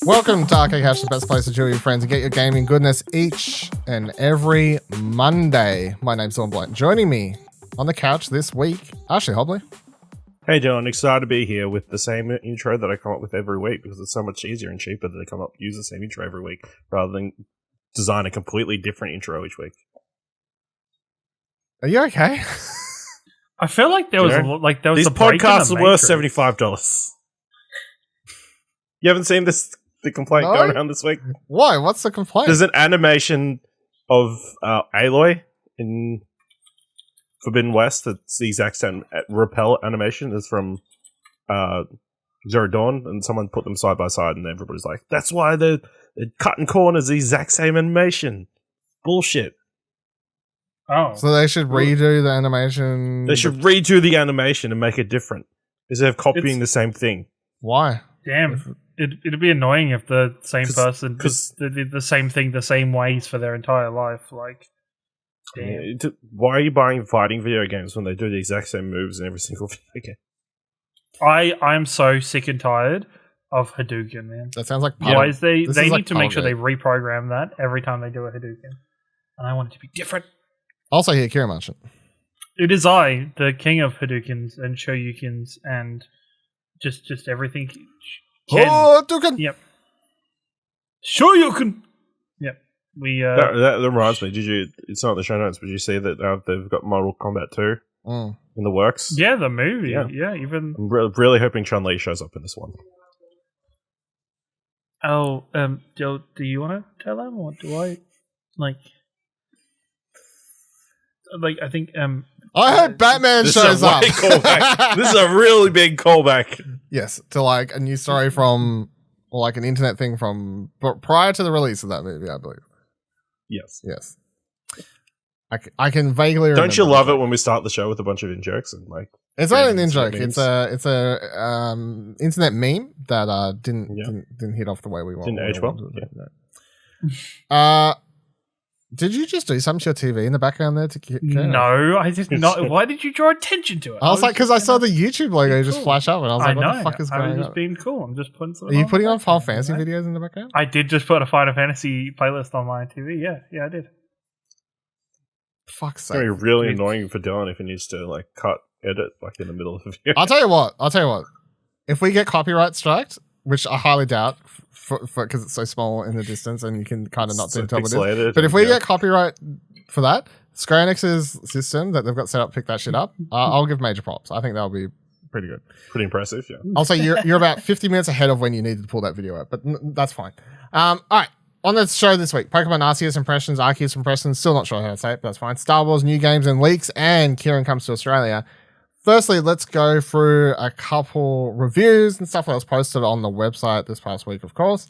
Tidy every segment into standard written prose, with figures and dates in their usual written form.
Welcome to Arcade Cash, the best place to chill with your friends and get your gaming goodness each and every Monday. My name's Sean Blunt. Joining me on the couch this week, Ashley Hobley. Hey Dylan, excited to be here with the same intro that I come up with every week because it's so much easier and cheaper to come up use the same intro every week rather than design a completely different intro each week. Are you okay? I feel like there was these a break podcasts in the are worth Matrix. $75. You haven't seen the complaint going around this week? Why? What's the complaint? There's an animation of Aloy in Forbidden West that's the exact same repel animation as from Zero Dawn, and someone put them side by side and everybody's like, that's why they're cutting corners, the exact same animation. Bullshit. Oh. So they should redo the animation. They should redo the animation and make it different instead of copying the same thing. Why? Damn. It'd be annoying if the same person did the same thing the same ways for their entire life. Like, damn. Why are you buying fighting video games when they do the exact same moves in every single video game? I'm so sick and tired of Hadouken, man. That sounds like Why is they this need is like to make sure they reprogram that every time they do a Hadouken. And I want it to be different. Also here, Kira mentioned. It is I, the king of Hadoukens and Shoryukens and just everything. Oh, Hadouken! Yep. Shoryuken! Yep. That reminds me, it's not in the show notes, but did you see that they've got Mortal Kombat 2 in the works? Yeah, the movie. Yeah, even... I'm really hoping Chun-Li shows up in this one. Oh, Joe, do you want to tell them, or do I? Like, I think, I hope Batman shows up. This is a really big callback. Yes, to like a news story from, or like an internet thing from prior to the release of that movie, I believe. Yes. I can vaguely remember. Don't you love it when we start the show with a bunch of in-jokes and like? It's not an in-joke. It's a internet meme that didn't hit off the way we wanted. Didn't age well. Yeah. Did you just do something to your TV in the background there? No, I did not. Why did you draw attention to it? I was like, because I saw the YouTube logo just flash up, and I was like, what the fuck is going on? I was just being cool. I'm just putting something. Are you putting on Final Fantasy videos in the background? I did just put a Final Fantasy playlist on my TV. Yeah, I did. Fuck's It's sake. going to be really annoying for Dylan if he needs to like edit like in the middle of the video. I'll tell you what. If we get copyright striked, which I highly doubt, because it's so small in the distance and you can kind of not tell what it is. But if we get copyright for that, Square Enix's system that they've got set up, pick that shit up. I'll give major props. I think that'll be pretty good. Pretty impressive, yeah. I'll say you're about 50 minutes ahead of when you needed to pull that video up, but that's fine. All right. On the show this week, Pokemon Arceus impressions, Arceus impressions, still not sure how to say it, but that's fine. Star Wars new games and leaks, and Kieran comes to Australia. Firstly, let's go through a couple reviews and stuff that was posted on the website this past week, of course.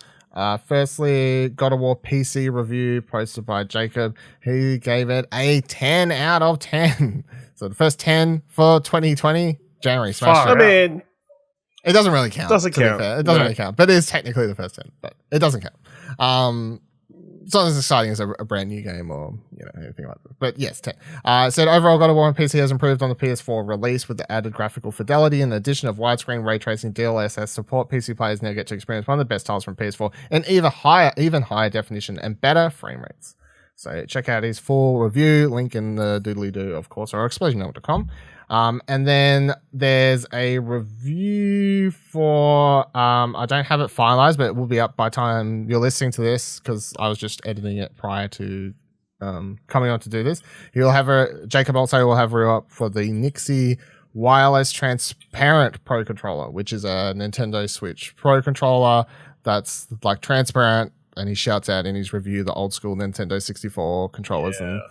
Firstly, God of War PC review posted by Jacob. He gave it a 10 out of 10. So the first 10 for 2020, January. Smash I mean, it doesn't really count. Doesn't count. It doesn't really count, but it is technically the first 10, but it doesn't count. It's not as exciting as a brand new game or anything like that. But yes, 10. It said overall God of War on PC has improved on the PS4 release with the added graphical fidelity and the addition of widescreen ray tracing DLSS support. PC players now get to experience one of the best titles from PS4 in even higher definition and better frame rates. So check out his full review, link in the doodly-doo, of course, or explosionnetwork.com. And then there's a review for, I don't have it finalized, but it will be up by time you're listening to this because I was just editing it prior to coming on to do this. Jacob also will have a review up for the Nyxi wireless transparent Pro Controller, which is a Nintendo Switch Pro Controller that's like transparent, and he shouts out in his review the old school Nintendo 64 controllers and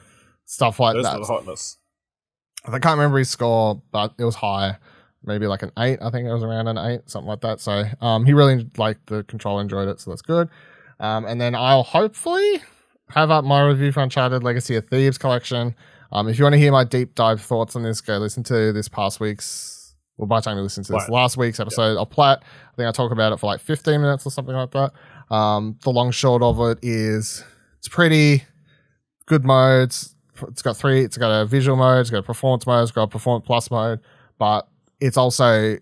stuff like that. Those are the hotness. I can't remember his score, but it was high. Maybe like an 8. I think it was around an 8, something like that. So he really liked the controller, enjoyed it, so that's good. And then I'll hopefully have up my review for Uncharted Legacy of Thieves collection. If you want to hear my deep dive thoughts on this, go listen to this past week's, well, by the time you listen to this, last week's episode of Plat. I think I talk about it for like 15 minutes or something like that. The long short of it is it's pretty good modes. It's got a visual mode, it's got a performance mode, it's got a performance plus mode, but it's also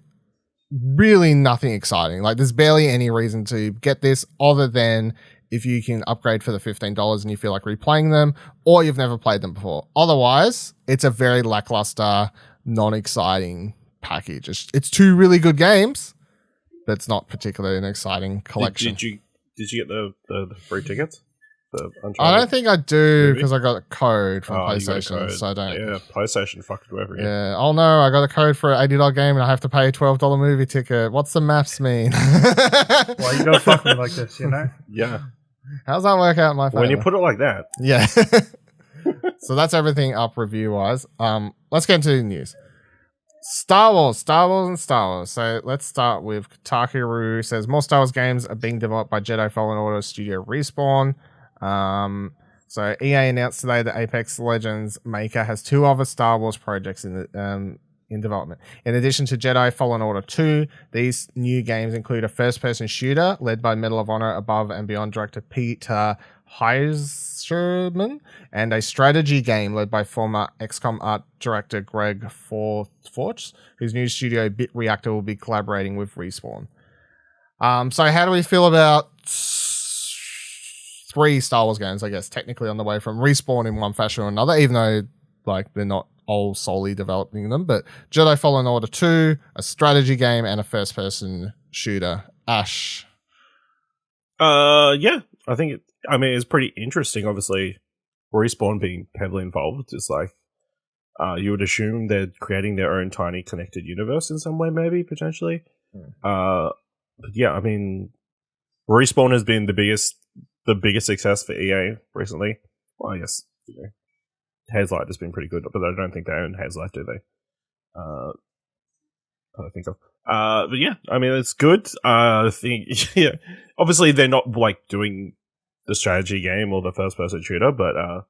really nothing exciting. Like, there's barely any reason to get this other than if you can upgrade for the $15 and you feel like replaying them, or you've never played them before. Otherwise, it's a very lackluster, non-exciting package. It's two really good games, but it's not particularly an exciting collection. Did you get the free tickets? The Uncharted I don't think I do movie? because I got a code from You got a PlayStation, code. so I don't. Yeah, PlayStation fucked whoever. Yeah. Oh no, I got a code for an $80 game and I have to pay a $12 movie ticket. What's the maths mean? Why you gotta fuck me like this, you know? Yeah. How's that work out in my favor? When you put it like that. Yeah. So that's everything up review wise. Let's get into the news. Star Wars. So let's start with Kotaku says more Star Wars games are being developed by Jedi Fallen Order studio Respawn. So EA announced today that Apex Legends maker has 2 other Star Wars projects in development. In addition to Jedi Fallen Order 2, these new games include a first-person shooter led by Medal of Honor Above and Beyond director Peter Heischerman, and a strategy game led by former XCOM art director Greg Forts, whose new studio Bit Reactor will be collaborating with Respawn. So how do we feel about 3 Star Wars games, I guess, technically on the way from Respawn in one fashion or another, even though like they're not all solely developing them, but Jedi Fallen Order 2, a strategy game, and a first-person shooter. Ash. Yeah, I think it's pretty interesting. Obviously, Respawn being heavily involved is like you would assume they're creating their own tiny connected universe in some way, maybe potentially. But yeah, I mean, Respawn has been the biggest success for EA recently. Well, I guess Hazelight has been pretty good, but I don't think they own Hazelight, do they? I don't think so. But yeah, I mean, it's good. I think, yeah, obviously they're not like doing the strategy game or the first person shooter, but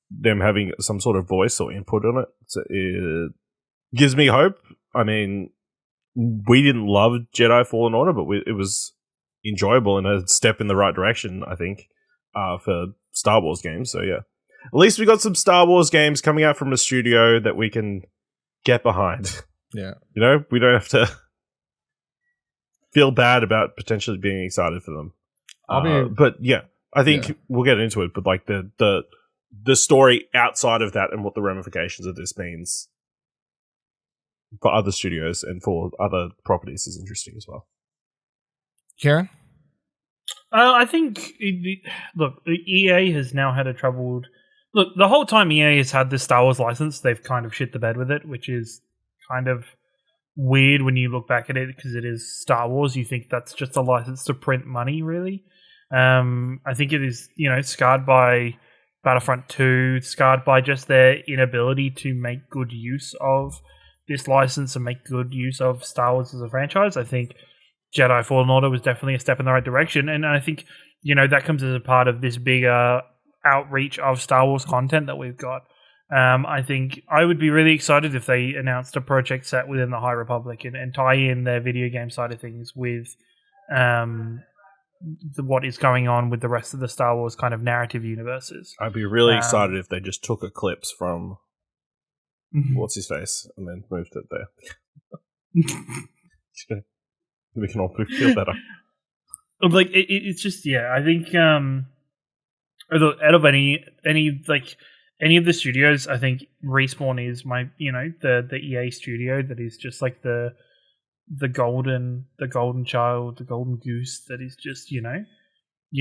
them having some sort of voice or input on it, it gives me hope. I mean, we didn't love Jedi Fallen Order, but it was enjoyable and a step in the right direction, I think, for Star Wars games. So yeah, at least we got some Star Wars games coming out from a studio that we can get behind. Yeah. You know, we don't have to feel bad about potentially being excited for them. But yeah, I think we'll get into it. But like the story outside of that and what the ramifications of this means for other studios and for other properties is interesting as well. Kieran? I think, look, EA has now had a troubled... Look, the whole time EA has had this Star Wars license, they've kind of shit the bed with it, which is kind of weird when you look back at it because it is Star Wars. You think that's just a license to print money, really. I think it is, scarred by Battlefront 2, scarred by just their inability to make good use of this license and make good use of Star Wars as a franchise. I think Jedi Fallen Order was definitely a step in the right direction, and I think, that comes as a part of this bigger outreach of Star Wars content that we've got. I think I would be really excited if they announced a project set within the High Republic and tie in their video game side of things with what is going on with the rest of the Star Wars kind of narrative universes. I'd be really excited if they just took Eclipse from what's his face and then moved it there. We can all feel better. Like it's just I think out of any of the studios, I think Respawn is my the EA studio that is just like the golden child, the golden goose that is just you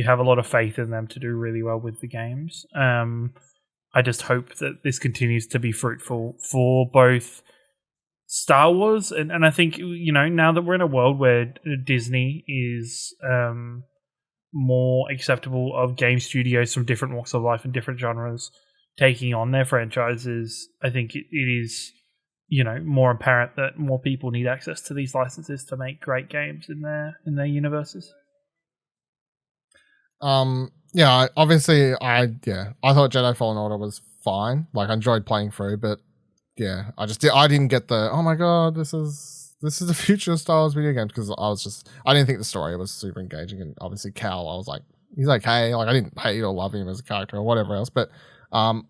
have a lot of faith in them to do really well with the games. I just hope that this continues to be fruitful for both Star Wars and I think now that we're in a world where Disney is more acceptable of game studios from different walks of life and different genres taking on their franchises, I think it is more apparent that more people need access to these licenses to make great games in their universes. Obviously I thought Jedi Fallen Order was fine. Like, I enjoyed playing through, but yeah, I didn't get the oh my god, this is the future of Star Wars video games, because I didn't think the story was super engaging, and obviously Cal, I was like, he's okay, like I didn't hate or love him as a character or whatever else, but I'm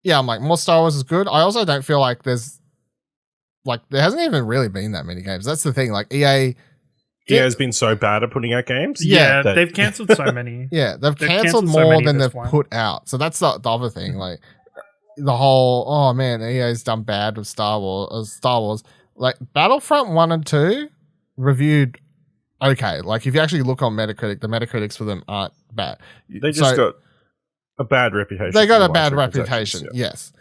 like, more Star Wars is good. I also don't feel like there's like there hasn't even really been that many games. That's the thing. Like EA has been so bad at putting out games. Yeah, that- they've cancelled so many. Yeah, they've cancelled cancelled so more many than at this they've point. put out. So that's the other thing. Like the whole, oh man, EA's done bad with Star Wars. Like Battlefront 1 and 2 reviewed okay. Like if you actually look on Metacritic, the Metacritics for them aren't bad. They just got a bad reputation. They got a for bad large reputation, reputations, yes.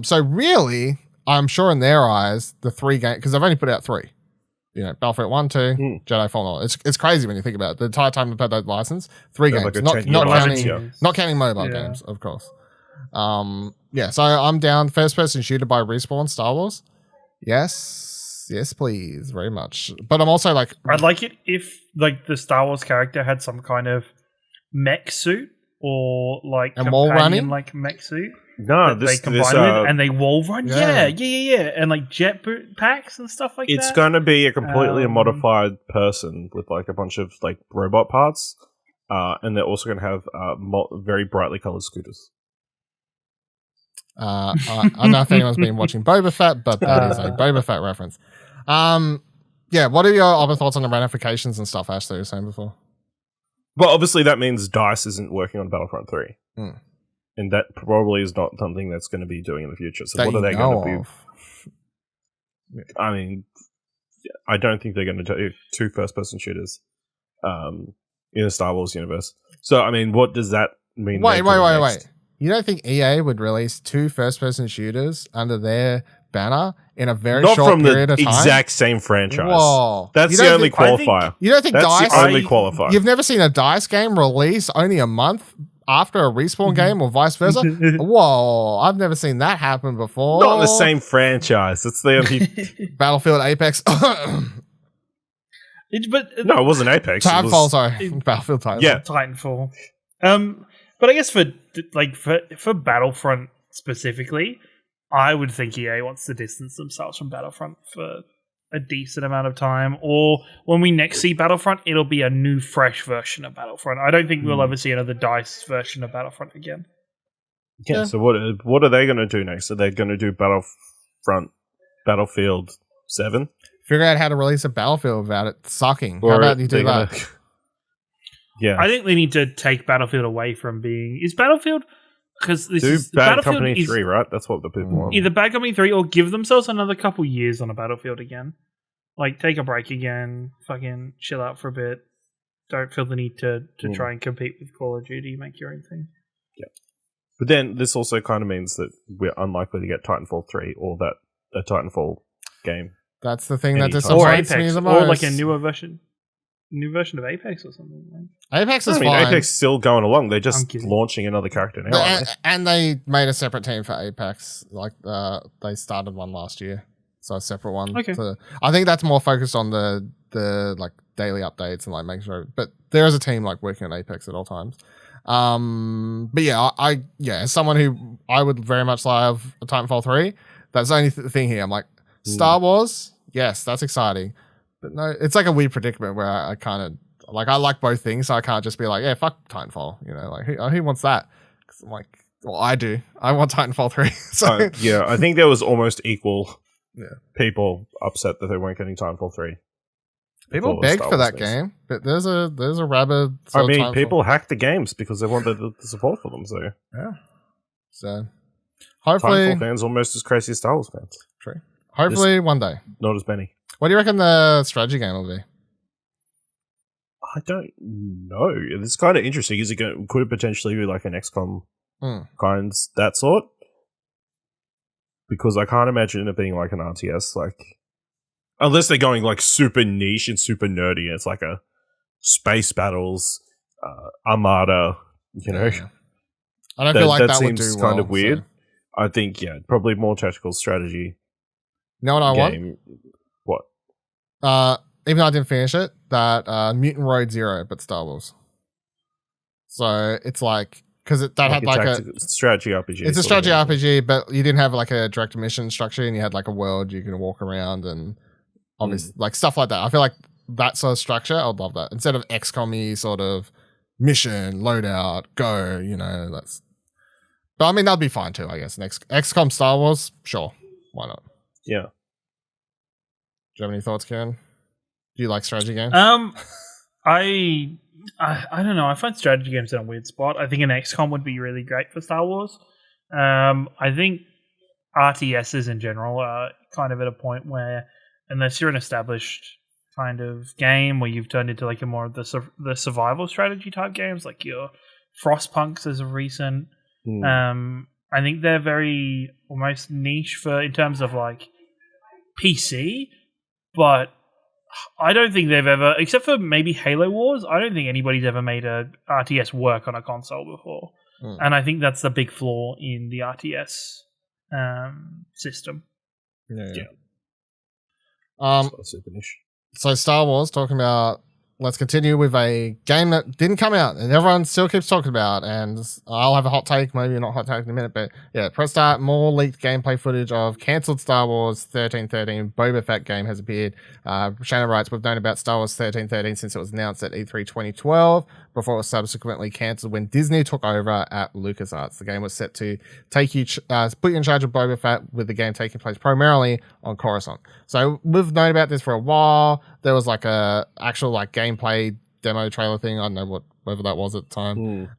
So really, I'm sure in their eyes, the 3 games, because they've only put out 3. You know, Battlefront 1, 2, Jedi Fallen Order. It's crazy when you think about it. The entire time they've had that license, 3 games. like a not 10-year counting, license, not counting mobile games, of course. So I'm down. First person shooter by Respawn, Star Wars. Yes, please, very much. But I'm also like, I'd like it if like the Star Wars character had some kind of mech suit or like And wall running? like mech suit. No, They combine with and they wall run. Yeah. And like jet packs and stuff like it's that. going to be a completely modified person with like a bunch of like robot parts, and they're also going to have very brightly colored scooters. I don't know if anyone's been watching Boba Fett, but that is a Boba Fett reference. What are your other thoughts on the ramifications and stuff, Ash, that you were saying before? Well, obviously that means DICE isn't working on Battlefront 3. And that probably is not something that's going to be doing in the future. So what are they going to be? I mean, I don't think they're going to do 2 first-person shooters in the Star Wars universe. So, I mean, what does that mean? Wait. You don't think EA would release 2 first-person shooters under their banner in a very short period of time? Not from the exact same franchise. Whoa. That's the only qualifier. You don't think That's DICE... the only qualifier. You've never seen a DICE game release only a month after a Respawn game or vice versa? Whoa, I've never seen that happen before. Not in the same franchise. That's the only... Battlefield Apex. No, it wasn't Apex. Titanfall, sorry. Battlefield Titanfall. Yeah. Titanfall. But I guess for Battlefront specifically, I would think EA wants to distance themselves from Battlefront for a decent amount of time. Or when we next see Battlefront, it'll be a new, fresh version of Battlefront. I don't think we'll ever see another DICE version of Battlefront again. Yeah. So what are they going to do next? Are they going to do Battlefield 7? Figure out how to release a Battlefield without it sucking. How about you do that? Yeah. I think they need to take Battlefield away from being... Is Battlefield... Because this is Bad Company 3, right? That's what the people want. Either Bad Company 3 or give themselves another couple years on a Battlefield again. Like, take a break again. Fucking chill out for a bit. Don't feel the need to try and compete with Call of Duty. Make your own thing. Yeah. But then this also kind of means that we're unlikely to get Titanfall 3 or a Titanfall game. That's the thing that Anytime. disappoints me the most. Or like a newer version. New version of Apex or something. Like. Apex is fine. Apex is still going along. They're just launching another character now. And they made a separate team for Apex. Like they started one last year, so a separate one. Okay. I think that's more focused on the like daily updates and like making sure. But there is a team like working on Apex at all times. But yeah, as someone who I would very much love a Titanfall 3. That's the only thing here. I'm like Star Wars. Yes, that's exciting. But no, it's like a weird predicament where I kind of like I like both things, so I can't just be like, yeah, fuck Titanfall, you know, like who wants that? Because I'm like, well, I do. I want Titanfall 3. So yeah, I think there was almost equal people upset that they weren't getting Titanfall 3. People begged for that game, but there's a rabid. I mean, people hacked the games because they wanted the support for them. So yeah, so hopefully, Titanfall fans almost as crazy as Star Wars fans. True. Hopefully, one day. Not as many. What do you reckon the strategy game will be? I don't know. It's kind of interesting. Could it potentially be like an XCOM kinds that sort? Because I can't imagine it being like an RTS, like unless they're going like super niche and super nerdy. And it's like a space battles, Armada. You know, I don't feel like that would do seems well, kind of weird. So. I think probably more tactical strategy. You know what I want? What? Even though I didn't finish it, that Mutant Road Zero, but Star Wars. So it's like because that had like a strategy RPG. It's a strategy RPG, but you didn't have like a direct mission structure, and you had like a world you can walk around and obviously like stuff like that. I feel like that sort of structure, I'd love that instead of XCOM-y sort of mission loadout go. You know, that's. But I mean, that'd be fine too, I guess. Next XCOM Star Wars, sure, why not? Yeah. you have any thoughts, Kieran? Do you like strategy games? I don't know. I find strategy games in a weird spot. I think an XCOM would be really great for Star Wars. I think RTSs in general are kind of at a point where, unless you're an established kind of game where you've turned into like a more of the survival strategy type games, like your Frostpunks as of recent. I think they're very almost niche for in terms of like PC, but I don't think they've ever, except for maybe Halo Wars, I don't think anybody's ever made a RTS work on a console before. And I think that's the big flaw in the RTS system. Yeah. Super niche. So Star Wars, talking about, let's continue with a game that didn't come out and everyone still keeps talking about, and I'll have a hot take, maybe not hot take in a minute, but yeah, press start, more leaked gameplay footage of cancelled Star Wars 1313 Boba Fett game has appeared. Shannon writes, we've known about Star Wars 1313 since it was announced at E3 2012, before it was subsequently cancelled when Disney took over at LucasArts. The game was set to put you in charge of Boba Fett, with the game taking place primarily on Coruscant. So we've known about this for a while. There was like a actual like gameplay demo trailer thing. I don't know whether that was at the time.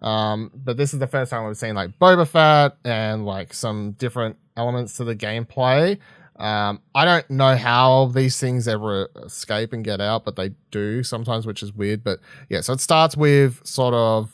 But this is the first time we've seen like Boba Fett and like some different elements to the gameplay. I don't know how these things ever escape and get out, but they do sometimes, which is weird. But yeah, so it starts with sort of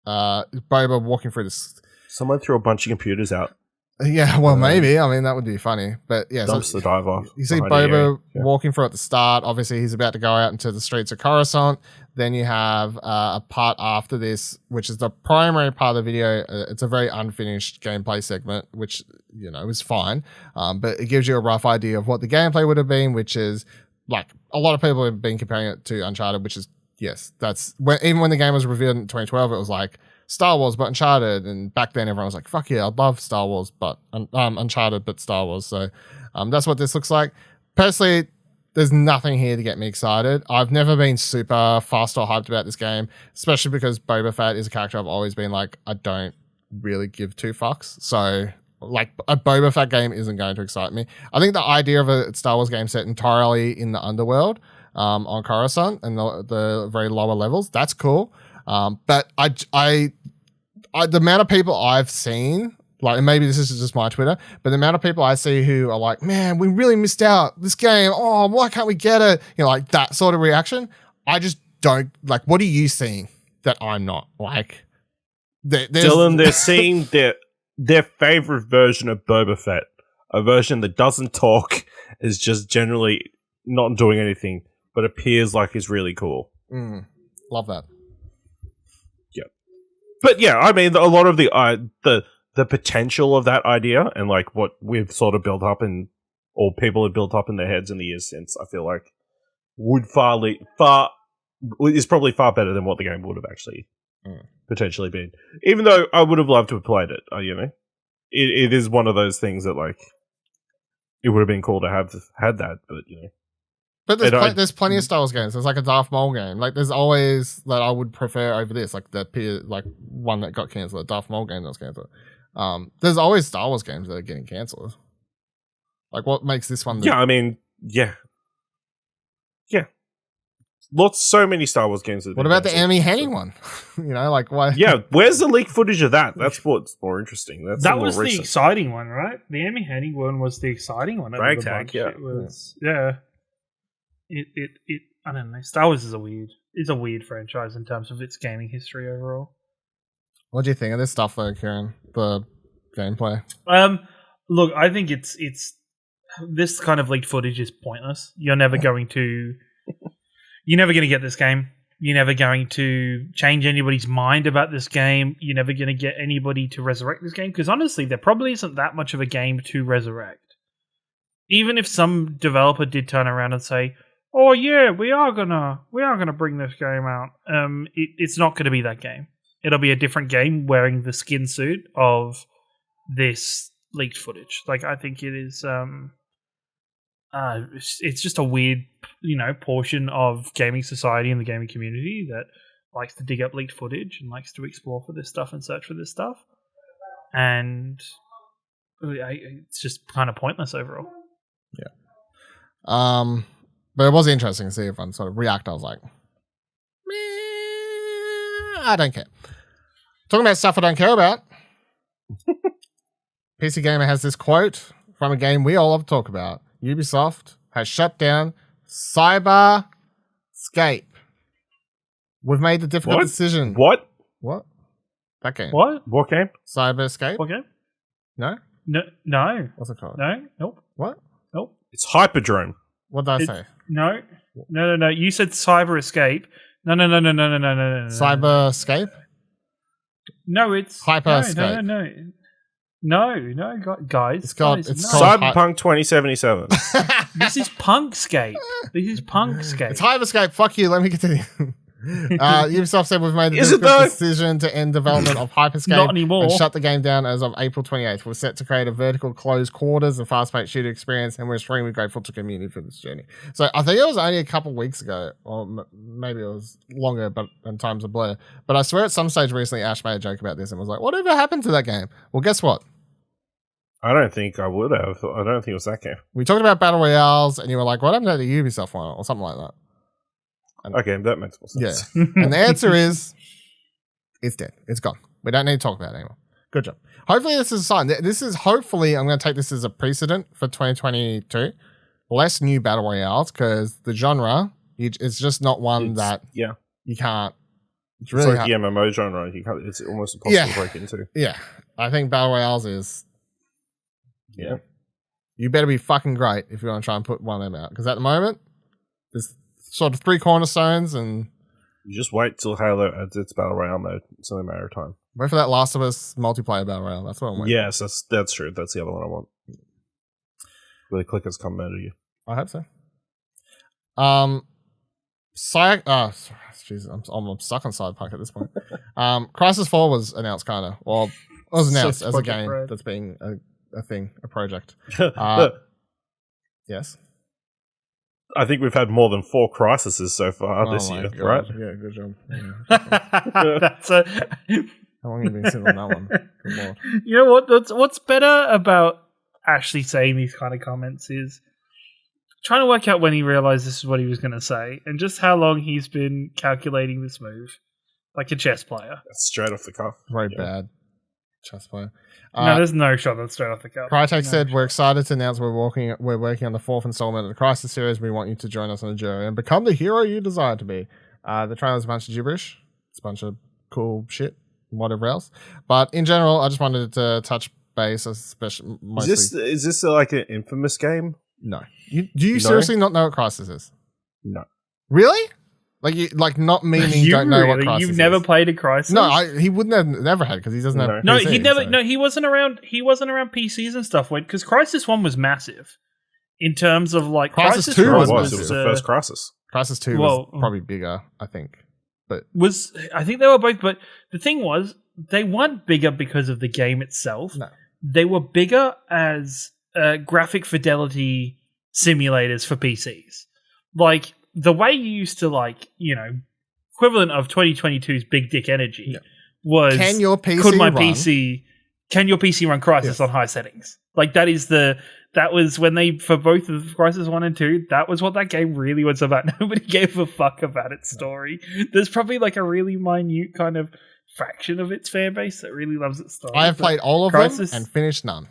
Boba walking through this. Someone threw a bunch of computers out. Yeah, well, maybe. I mean, that would be funny. But yeah, dumps the dive off. You see Boba walking through at the start. Obviously, he's about to go out into the streets of Coruscant. Then you have a part after this, which is the primary part of the video. It's a very unfinished gameplay segment, which, you know, is fine. But it gives you a rough idea of what the gameplay would have been, which is, like, a lot of people have been comparing it to Uncharted, which is, yes, that's... even when the game was revealed in 2012, it was like, Star Wars but Uncharted, and back then everyone was like, fuck yeah, I'd love Star Wars but Uncharted but Star Wars. So that's what this looks like. Personally, there's nothing here to get me excited. I've never been super fast or hyped about this game, especially because Boba Fett is a character I've always been like, I don't really give two fucks. So like a Boba Fett game isn't going to excite me. I think the idea of a Star Wars game set entirely in the underworld on Coruscant and the very lower levels, that's cool. But the amount of people I've seen, like, and maybe this is just my Twitter, but the amount of people I see who are like, man, we really missed out this game. Oh, why can't we get it? You know, like that sort of reaction. I just don't like, what are you seeing that I'm not like? Dylan, they're seeing their favorite version of Boba Fett, a version that doesn't talk, is just generally not doing anything, but appears like is really cool. Love that. But yeah, I mean, a lot of the potential of that idea and like what we've sort of built up in, or people have built up in their heads in the years since, I feel like would is probably far better than what the game would have actually potentially been. Even though I would have loved to have played it, you know, it is one of those things that like it would have been cool to have had that, but you know. But there's plenty of Star Wars games. There's like a Darth Maul game. Like there's always that I would prefer over this. Like like one that got cancelled, a Darth Maul game that was cancelled. There's always Star Wars games that are getting cancelled. Like what makes this one? I mean, yeah. So many Star Wars games. What about the Enemy Henning one? You know, like why? Yeah, where's the leaked footage of that? That's what's more interesting. That was the exciting one, right? The Enemy Henning one was the exciting one. Ragtag, yeah. It was, yeah. It I don't know. Star Wars is a weird franchise in terms of its gaming history overall. What do you think of this stuff though, Kieran? The gameplay? Look, I think it's this kind of leaked footage is pointless. You're never going to get this game. You're never going to change anybody's mind about this game. You're never going to get anybody to resurrect this game, because honestly, there probably isn't that much of a game to resurrect. Even if some developer did turn around and say, oh yeah, we are gonna bring this game out. It's not gonna be that game. It'll be a different game wearing the skin suit of this leaked footage. Like I think it is. It's just a weird, you know, portion of gaming society and the gaming community that likes to dig up leaked footage and likes to explore for this stuff and search for this stuff, and it's just kind of pointless overall. Yeah. But it was interesting to see everyone sort of react. I was like, meh, I don't care. Talking about stuff I don't care about. PC Gamer has this quote from a game we all love to talk about. Ubisoft has shut down Cyberscape. We've made the difficult decision. What? That game. What game? Cyberscape? What game? No? No. What's it called? No. Nope. What? Nope. It's Hyperdrome. What did I say? No. You said Cyber Escape. No. Cyberscape? No, it's Hyperscape. No, guys. It's called Cyberpunk 2077. This is Punkscape. It's Hyperscape. Fuck you. Let me continue. Ubisoft said we've made the difficult decision to end development of Hyperscape Not anymore. and shut the game down as of April 28th. We're set to create a vertical closed quarters and fast-paced shooter experience, and we're extremely grateful to the community for this journey. So I think it was only a couple weeks ago, or maybe it was longer, but and time's a blur. But I swear at some stage recently, Ash made a joke about this and was like, whatever happened to that game? Well, guess what? I don't think I would have. I don't think it was that game. We talked about Battle Royales, and you were like, what happened to the Ubisoft one? Or something like that. Okay, that makes more sense. Yeah. And the answer is, it's dead. It's gone. We don't need to talk about it anymore. Good job. Hopefully this is a sign. This is hopefully, I'm going to take this as a precedent for 2022. Less new Battle Royales, because the genre, it's just not one that you can't. It's really like the MMO genre. It's almost impossible to break into. Yeah. I think Battle Royales is... Yeah. You better be fucking great if you want to try and put one of them out. Because at the moment, there's sort of 3 cornerstones, and you just wait till Halo adds its Battle Royale mode. It's only a matter of time. Wait for that Last of Us multiplayer Battle Royale. That's what I'm waiting. Yes, that's true. That's the other one I want. Where the clickers come out of you. I hope so. Jesus, I'm stuck on Cyberpunk at this point. Crysis 4 was announced, kind of. Well, it was announced as a game that's being a project. Yes. I think we've had more than 4 Crysises so far this year, God. right? Yeah, good job. That's How long have you been sitting on that one? Good Lord. You know what? What's better about Ashley saying these kind of comments is trying to work out when he realized this is what he was going to say, and just how long he's been calculating this move, like a chess player. That's straight off the cuff. Very bad chess player. No, there's no shot that's straight off the cuff. Crytek said, we're excited to announce we're working on the 4th installment of the Crysis series. We want you to join us on the journey and become the hero you desire to be. The trailer's a bunch of gibberish. It's a bunch of cool shit, whatever else. But in general, I just wanted to touch base, especially mostly. Is this like an Infamous game? No. Do you seriously not know what Crysis is? No. Really? Like not meaning don't know what Crysis is. You've never played a Crysis? No, he wouldn't have never had because he doesn't have. No, PC, he never. So. No, he wasn't around. He wasn't around PCs and stuff. Because Crysis 1 was massive in terms of like Crysis 2 was massive. It was the first Crysis. Crysis 2 was probably bigger, I think. But I think they were both. But the thing was, they weren't bigger because of the game itself. No, they were bigger as graphic fidelity simulators for PCs. Like the way you used to equivalent of 2022's Big Dick Energy was can your PC run Crysis on high settings? Like that was when they, for both of Crysis 1 and 2, that was what that game really was about. Nobody gave a fuck about its story. There's probably like a really minute kind of fraction of its fan base that really loves its story. I have played all of them and finished none.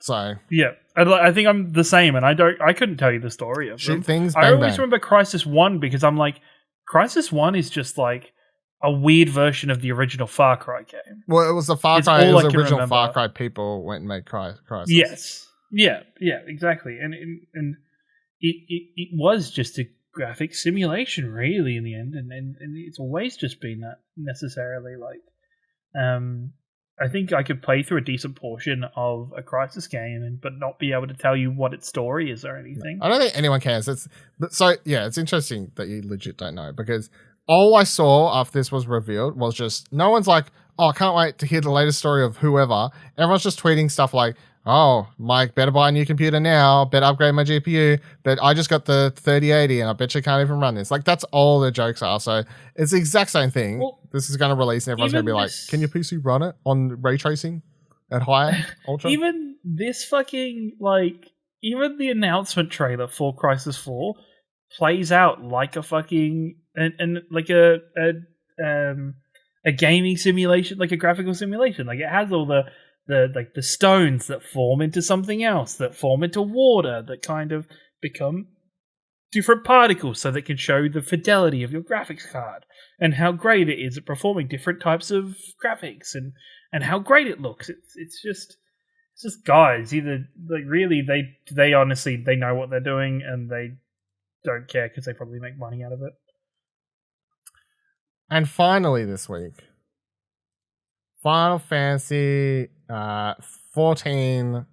So yeah, I think I'm the same, and I couldn't tell you the story of shoot them. Things. I always remember Crysis 1 because I'm like, Crysis 1 is just like a weird version of the original Far Cry game. Well, it was the Far Cry. It was the original Far Cry people went and made Crysis. Yes. Yeah, exactly. And it was just a graphic simulation, really, in the end. And it's always just been that necessarily. I think I could play through a decent portion of a Crysis game, but not be able to tell you what its story is or anything. I don't think anyone cares. It's interesting that you legit don't know, because all I saw after this was revealed was just no one's like, oh, I can't wait to hear the latest story of whoever. Everyone's just tweeting stuff like, oh, Mike, better buy a new computer now, better upgrade my GPU, but I just got the 3080 and I bet you can't even run this. Like, that's all the jokes are. So it's the exact same thing. Well, this is going to release and everyone's going to be like, can your PC run it on ray tracing at higher, ultra? Even this fucking, even the announcement trailer for Crysis 4 plays out like a fucking and like a gaming simulation, like a graphical simulation. Like it has all the like the stones that form into something else, that form into water, that kind of become different particles, so that can show the fidelity of your graphics card and how great it is at performing different types of graphics and how great it looks. It's just guys, either like really they honestly they know what they're doing and they don't care because they probably make money out of it. And finally this week, Final Fantasy 14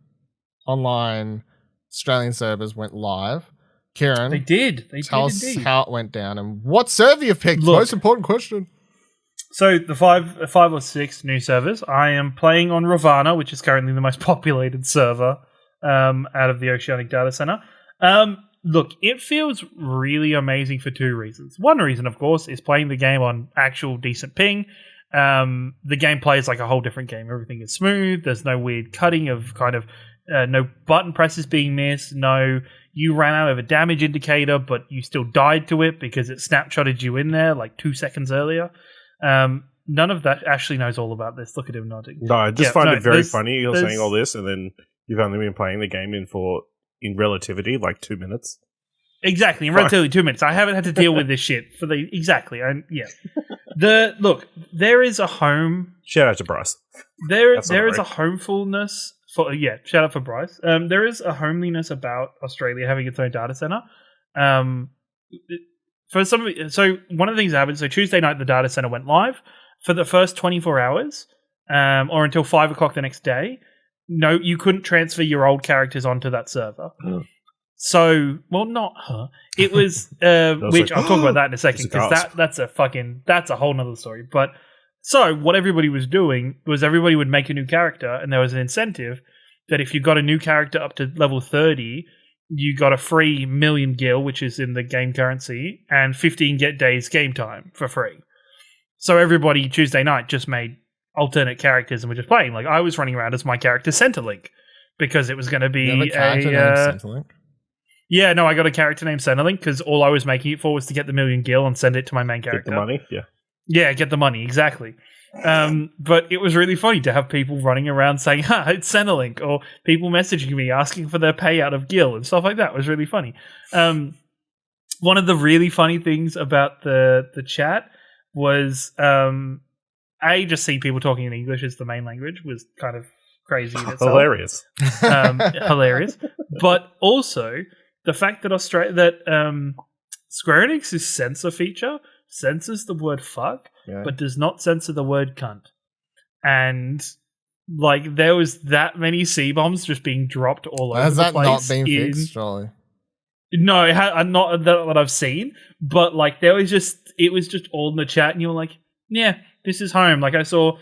online Australian servers went live. Kieran, They did tell us indeed. how it went down and what server you've picked. Look. Most important question. So the five or six new servers, I am playing on Ravana, which is currently the most populated server out of the Oceanic Data Center. Look, it feels really amazing for two reasons. One reason, of course, is playing the game on actual decent ping. The gameplay is like a whole different game. Everything is smooth. There's no weird cutting of kind of no button presses being missed. No, you ran out of a damage indicator, but you still died to it because it snapshotted you in there like 2 seconds earlier. None of that. Ashley knows all about this. Look at him nodding. No, I just find it very funny you're saying all this, and then you've only been playing the game in relativity like 2 minutes. Exactly, in relatively 2 minutes. I haven't had to deal with this shit for the exactly. There is a home. Shout out to Bryce. There is a homefulness for shout out for Bryce. There is a homeliness about Australia having its own data center. So one of the things that happened. So Tuesday night, the data center went live for the first 24 hours, or until 5 o'clock the next day. No, you couldn't transfer your old characters onto that server. So, well, not her. It was, which I'll talk about that in a second because that's a whole nother story. But so what everybody was doing was everybody would make a new character, and there was an incentive that if you got a new character up to level 30, you got a free million gil, which is in the game currency, and 15 days game time for free. So everybody Tuesday night just made alternate characters and were just playing. Like I was running around as my character Centrelink because it was going to be named Centrelink? Yeah, no, I got a character named Centrelink because all I was making it for was to get the million gil and send it to my main character. Get the money, yeah. Yeah, get the money, exactly. But it was really funny to have people running around saying, it's Centrelink, or people messaging me asking for their payout of gil and stuff like that. It was really funny. One of the really funny things about the chat was, just seeing people talking in English as the main language was kind of crazy in itself. Hilarious. Hilarious. But also the fact that Square Enix's censor feature censors the word fuck, but does not censor the word cunt. And like there was that many C-bombs just being dropped all over the place. Has that not been fixed, surely? No, not that I've seen, but like it was just all in the chat and you were like, yeah, this is home. Like I saw,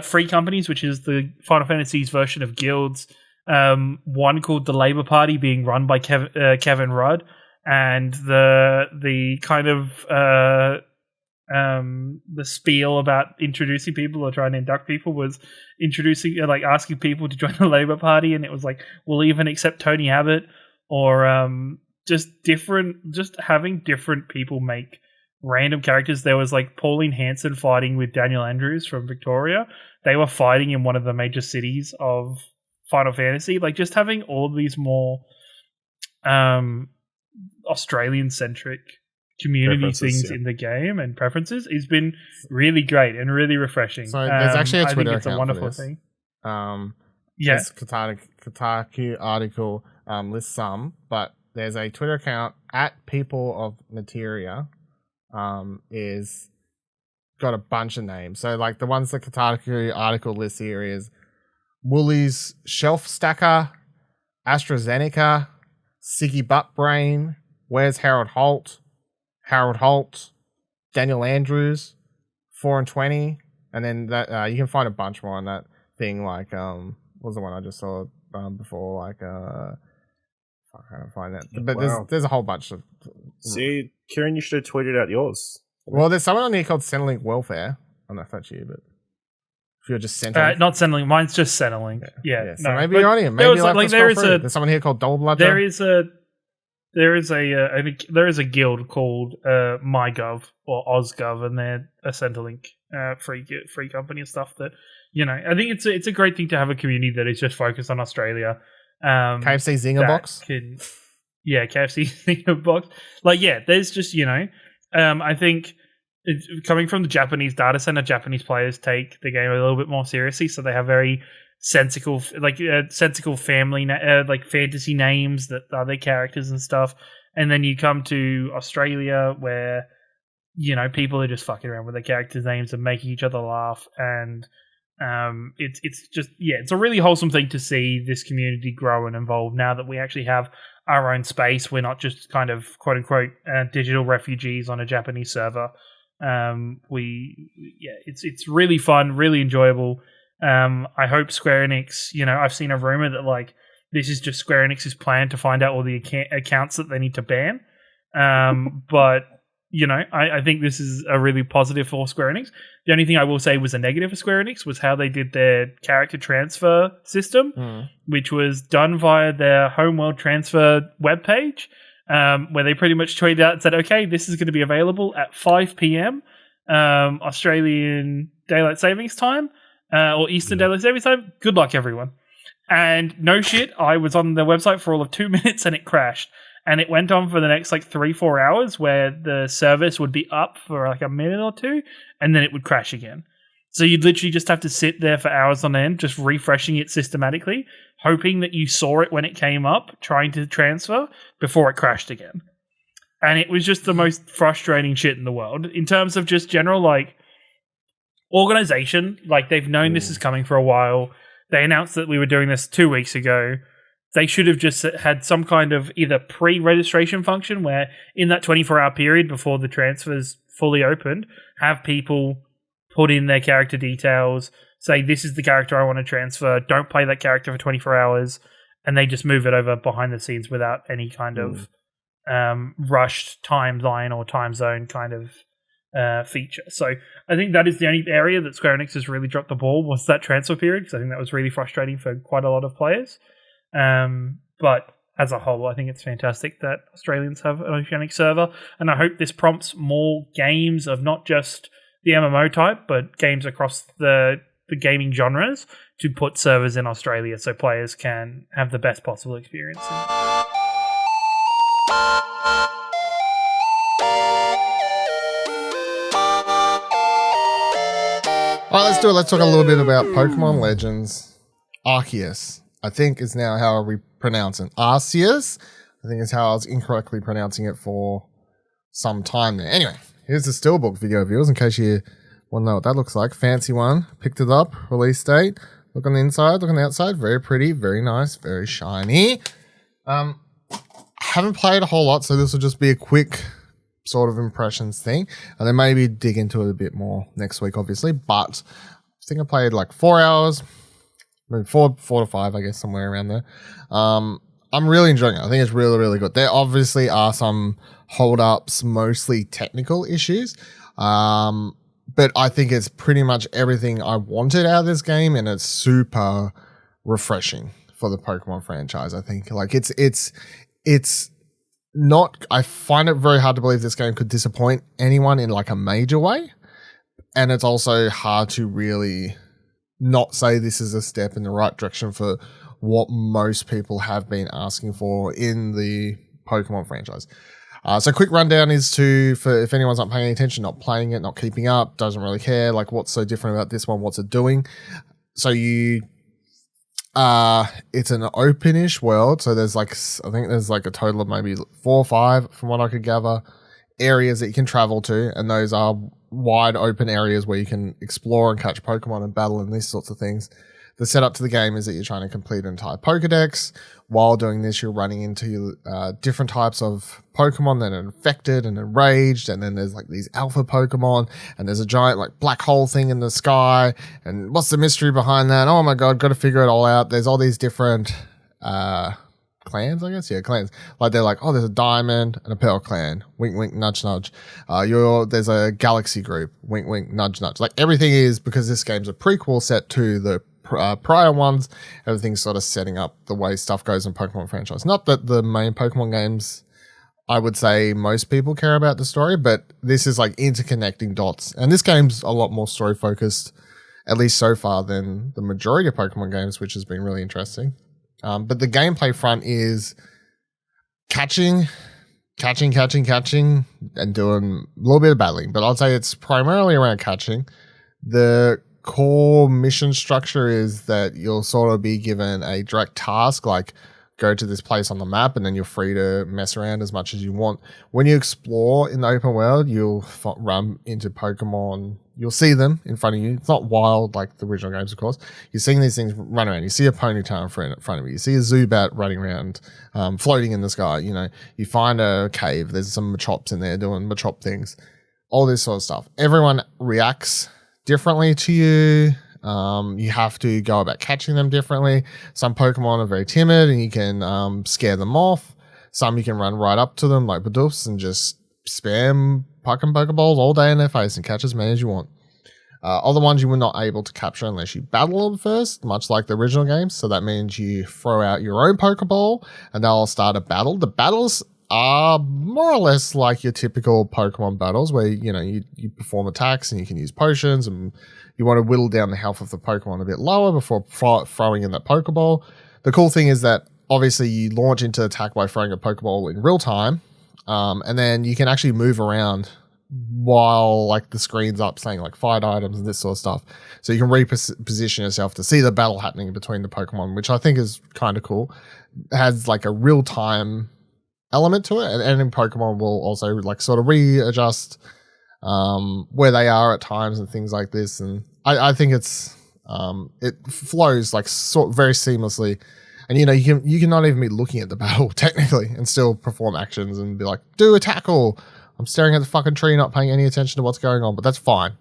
Free Companies, which is the Final Fantasy's version of guilds, one called the Labour Party being run by Kevin Rudd, and the kind of the spiel about introducing people or trying to induct people was asking people to join the Labour Party, and it was like, we'll even accept Tony Abbott, or just having different people make random characters. There was like Pauline Hanson fighting with Daniel Andrews from Victoria. They were fighting in one of the major cities of Final Fantasy. Like just having all these more Australian-centric community things in the game and preferences has been really great and really refreshing. So there's actually a Twitter account. It's a wonderful thing. This Kotaku article lists some, but there's a Twitter account at People of Materia. Is got a bunch of names. So like the ones the Kotaku article lists here is Woolies Shelf Stacker, AstraZeneca, Siggy Buttbrain, Where's Harold Holt, Daniel Andrews, 4 and 20, and then that you can find a bunch more on that thing. Like what was the one I just saw before? Like I can't find that, but there's a whole bunch of. See, Kieran, you should have tweeted out yours. Well, there's someone on here called Centrelink Welfare. I don't know if that's you, but if you're just Centrelink, not Centrelink. Mine's just Centrelink. Yeah. So maybe you're on here. Maybe there's someone here called Double Blood. There is a. there is I think there is a guild called MyGov or OzGov, and they're a Centrelink free company and stuff. That I think it's a great thing to have a community that is just focused on Australia. KFC Zinger Box. KFC Zinger Box. There's just I think coming from the Japanese data center, Japanese players take the game a little bit more seriously, so they have very sensical family fantasy names that are their characters and stuff. And then you come to Australia where people are just fucking around with their characters' names and making each other laugh, and it's a really wholesome thing to see this community grow and evolve now that we actually have our own space. We're not just kind of quote unquote digital refugees on a Japanese server. It's really fun, really enjoyable. I hope Square Enix, I've seen a rumor that this is just Square Enix's plan to find out all the accounts that they need to ban. But I think this is a really positive for Square Enix. The only thing I will say was a negative for Square Enix was how they did their character transfer system, which was done via their Homeworld transfer webpage, where they pretty much tweeted out and said, okay, this is going to be available at 5 p.m. Australian Daylight Savings Time, or Eastern Daylight Savings Time. Good luck, everyone. And no shit, I was on the website for all of 2 minutes and it crashed. And it went on for the next 3-4 hours where the service would be up for a minute or two and then it would crash again. So you'd literally just have to sit there for hours on end, just refreshing it systematically, hoping that you saw it when it came up, trying to transfer before it crashed again. And it was just the most frustrating shit in the world in terms of just general organization. They've known this is coming for a while. They announced that we were doing this 2 weeks ago. They should have just had some kind of either pre-registration function where in that 24-hour period before the transfer's fully opened, have people put in their character details, say, this is the character I want to transfer, don't play that character for 24 hours, and they just move it over behind the scenes without any kind of rushed timeline or time zone kind of feature. So I think that is the only area that Square Enix has really dropped the ball was that transfer period, because I think that was really frustrating for quite a lot of players. But as a whole, I think it's fantastic that Australians have an Oceanic server, and I hope this prompts more games of not just the MMO type, but games across the gaming genres to put servers in Australia so players can have the best possible experience. All right, let's do it. Let's talk a little bit about Pokemon Legends Arceus. I think is now how we pronounce it. Arceus, I think is how I was incorrectly pronouncing it for some time there. Anyway, here's the Steelbook video, viewers, in case you want to know what that looks like. Fancy one. Picked it up. Release date. Look on the inside. Look on the outside. Very pretty. Very nice. Very shiny. Haven't played a whole lot, so this will just be a quick sort of impressions thing. And then maybe dig into it a bit more next week, obviously. But I think I played 4 hours. Maybe 4 to 5, I guess, somewhere around there. I'm really enjoying it. I think it's really, really good. There obviously are some hold-ups, mostly technical issues. But I think it's pretty much everything I wanted out of this game, and it's super refreshing for the Pokemon franchise. I think it's not. I find it very hard to believe this game could disappoint anyone in a major way, and it's also hard to really not say this is a step in the right direction for what most people have been asking for in the Pokemon franchise. So quick rundown is for if anyone's not paying any attention, not playing it, not keeping up, doesn't really care, what's so different about this one, what's it doing? So it's an open-ish world, so there's I think there's a total of maybe 4 or 5 from what I could gather, areas that you can travel to, and those are wide open areas where you can explore and catch Pokemon and battle and these sorts of things. The setup to the game is that you're trying to complete an entire Pokedex. While doing this, you're running into different types of Pokemon that are infected and enraged, and then there's these alpha Pokemon, and there's a giant black hole thing in the sky, and what's the mystery behind that? Oh my god, got to figure it all out. There's all these different clans, I guess. Yeah, clans. They're there's a Diamond and a Pearl clan. Wink, wink, nudge, nudge. There's a Galaxy group. Wink, wink, nudge, nudge. Everything is, because this game's a prequel set to the prior ones, everything's sort of setting up the way stuff goes in Pokemon franchise. Not that the main Pokemon games I would say most people care about the story, but this is like interconnecting dots. And this game's a lot more story focused, at least so far, than the majority of Pokemon games, which has been really interesting. But the gameplay front is catching, and doing a little bit of battling. But I'd say it's primarily around catching. The core mission structure is that you'll sort of be given a direct task, like go to this place on the map, and then you're free to mess around as much as you want. When you explore in the open world, you'll run into Pokemon. You'll see them in front of you. It's not wild like the original games, of course. You're seeing these things run around. You see a Ponytail in front of you. You see a Zubat running around, floating in the sky. You know, you find a cave. There's some Machops in there doing Machop things. All this sort of stuff. Everyone reacts differently to you. You have to go about catching them differently. Some Pokemon are very timid and you can scare them off. Some you can run right up to them like Bidoofs and just spam fucking Pokeballs all day in their face and catch as many as you want. Other ones you were not able to capture unless you battle them first, much like the original games. So that means you throw out your own Pokeball and they'll start a battle. The battles are more or less like your typical Pokemon battles where, you know, you perform attacks and you can use potions and you want to whittle down the health of the Pokemon a bit lower before throwing in that Pokeball. The cool thing is that obviously you launch into attack by throwing a Pokeball in real time, and then you can actually move around while like the screen's up saying like fight items and this sort of stuff. So you can reposition yourself to see the battle happening between the Pokemon, which I think is kind of cool. It has like a real time element to it, and in Pokemon will also like sort of readjust where they are at times and things like this. And I think it's it flows like very seamlessly. And you know, you can not even be looking at the battle technically and still perform actions and be like, do a tackle. I'm staring at the fucking tree, not paying any attention to what's going on, but that's fine.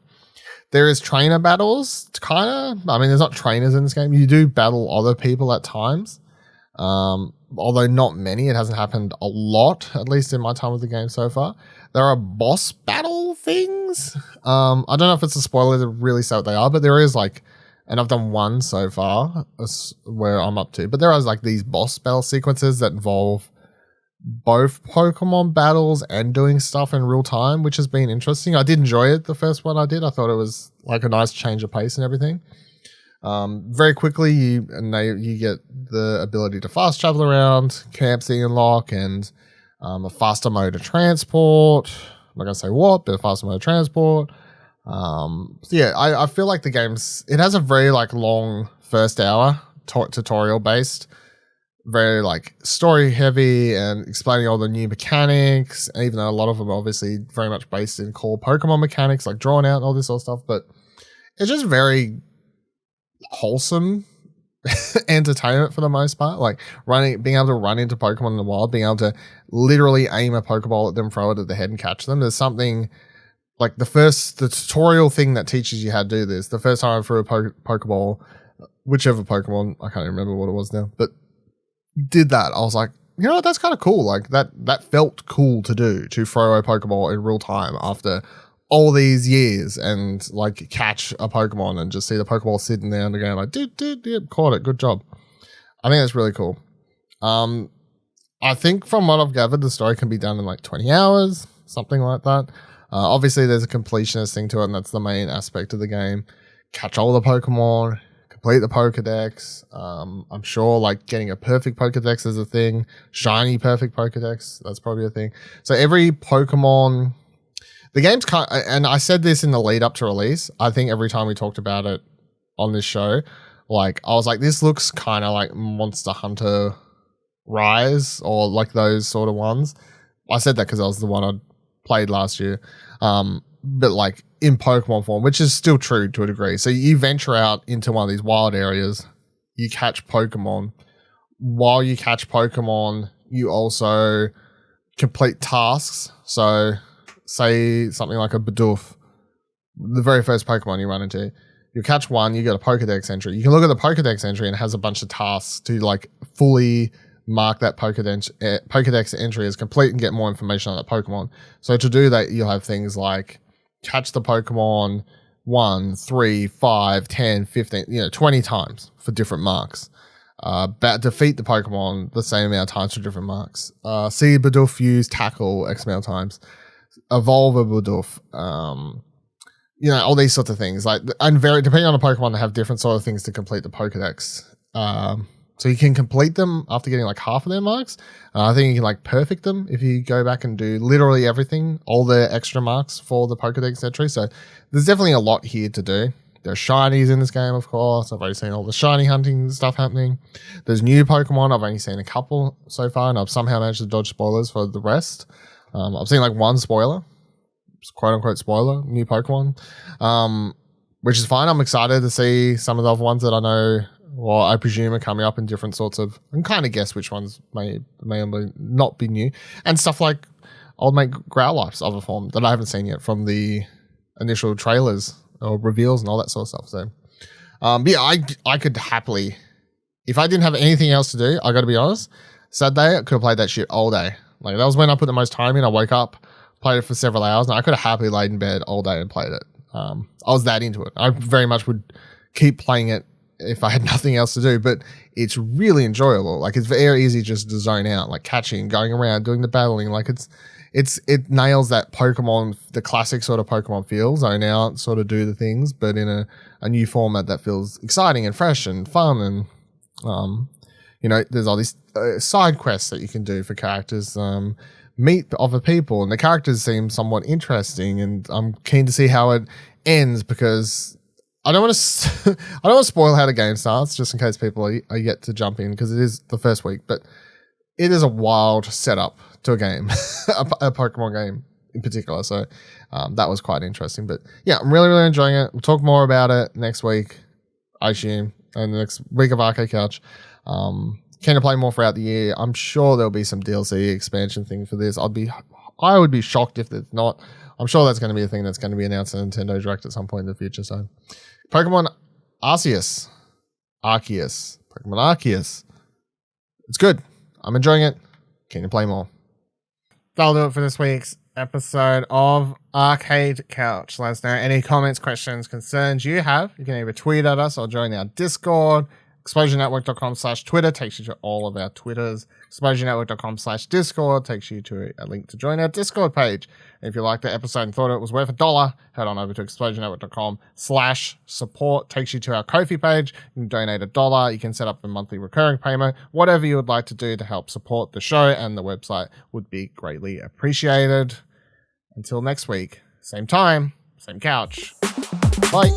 There is trainer battles, kind of. I mean, there's not trainers in this game. You do battle other people at times, although not many. It hasn't happened a lot, at least in my time with the game so far. There are boss battle things. I don't know if it's a spoiler to really say what they are, but there is like, and I've done one so far where I'm up to, but there are like these boss battle sequences that involve both Pokemon battles and doing stuff in real time, which has been interesting. I did enjoy it, the first one I did. I thought it was like a nice change of pace and everything. Very quickly, you get the ability to fast travel around, camps that you unlock, and a faster mode of transport. I'm not going to say what, but a faster mode of transport. So yeah, I feel like the game's, it has a very like long first hour tutorial based, very like story heavy and explaining all the new mechanics, and even though a lot of them are obviously very much based in core Pokemon mechanics, like drawn out and all this sort of stuff, but it's just very wholesome entertainment for the most part. Like being able to run into Pokemon in the wild, being able to literally aim a Pokeball at them, throw it at the head and catch them. There's something like the tutorial thing that teaches you how to do this. The first time I threw a Pokeball, whichever Pokemon, I can't remember what it was now, but did that. I was like, you know what, that's kind of cool. Like that felt cool to do, to throw a Pokeball in real time after all these years and like catch a Pokemon and just see the Pokeball sitting there on the ground like, dude, caught it, good job. I think that's really cool. I think from what I've gathered, the story can be done in like 20 hours, something like that. Obviously, there's a completionist thing to it, and that's the main aspect of the game. Catch all the Pokemon, complete the Pokedex. I'm sure like getting a perfect Pokedex is a thing. Shiny perfect Pokedex, that's probably a thing. So every Pokemon, the game's kind of, and I said this in the lead up to release, I think every time we talked about it on this show, like I was like, this looks kind of like Monster Hunter Rise or like those sort of ones. I said that because that was the one I played last year. But like in Pokemon form, which is still true to a degree. So you venture out into one of these wild areas, you catch Pokemon. While you catch Pokemon, you also complete tasks. So say something like a Bidoof, the very first Pokemon you run into, you catch one, you get a Pokedex entry. You can look at the Pokedex entry and it has a bunch of tasks to like fully mark that Pokedex entry as complete and get more information on that Pokemon. So to do that, you'll have things like catch the Pokemon 1, 3, 5, 10, 15, 20 times for different marks. defeat the Pokemon the same amount of times for different marks. See Bidoof use tackle X amount of times. Evolve a Bidoof. All these sorts of things. And depending on the Pokemon, they have different sort of things to complete the Pokedex. So you can complete them after getting like half of their marks. I think you can like perfect them if you go back and do literally everything, all the extra marks for the Pokedex entry. So there's definitely a lot here to do. There's shinies in this game, of course. I've already seen all the shiny hunting stuff happening. There's new Pokemon. I've only seen a couple so far, and I've somehow managed to dodge spoilers for the rest. I've seen like one spoiler, quote unquote spoiler, new Pokemon, which is fine. I'm excited to see some of the other ones that I know, or I presume are coming up in different sorts of, and kind of guess which ones may or may not be new, and stuff like Old Mate Growlithe's other form that I haven't seen yet from the initial trailers or reveals and all that sort of stuff. So, I could happily, if I didn't have anything else to do, I got to be honest, Saturday I could have played that shit all day. Like that was when I put the most time in. I woke up, played it for several hours, and I could have happily laid in bed all day and played it. I was that into it. I very much would keep playing it if I had nothing else to do, but it's really enjoyable. Like it's very easy just to zone out, like catching, going around, doing the battling. Like it nails that Pokemon, the classic sort of Pokemon feel, zone out, sort of do the things, but in a new format that feels exciting and fresh and fun. And, there's all these side quests that you can do for characters, meet other people, and the characters seem somewhat interesting, and I'm keen to see how it ends because I don't want to spoil how the game starts just in case people are yet to jump in because it is the first week, but it is a wild setup to a game, a Pokemon game in particular. So that was quite interesting. But yeah, I'm really, really enjoying it. We'll talk more about it next week, I assume, and the next week of Arcade Couch. Keen to play more throughout the year. I'm sure there'll be some DLC expansion thing for this. I would be shocked if there's not. I'm sure that's going to be a thing that's going to be announced in Nintendo Direct at some point in the future. So Pokemon Arceus. Pokemon Arceus. It's good. I'm enjoying it. Keen to play more. That'll do it for this week's episode of Arcade Couch. Let us know any comments, questions, concerns you have. You can either tweet at us or join our Discord. ExplosionNetwork.com/Twitter takes you to all of our Twitters. ExplosionNetwork.com/Discord takes you to a link to join our Discord page. And if you liked the episode and thought it was worth $1, head on over to ExplosionNetwork.com/support. Takes you to our Ko-fi page. You can donate $1. You can set up a monthly recurring payment. Whatever you would like to do to help support the show and the website would be greatly appreciated. Until next week, same time, same couch. Bye.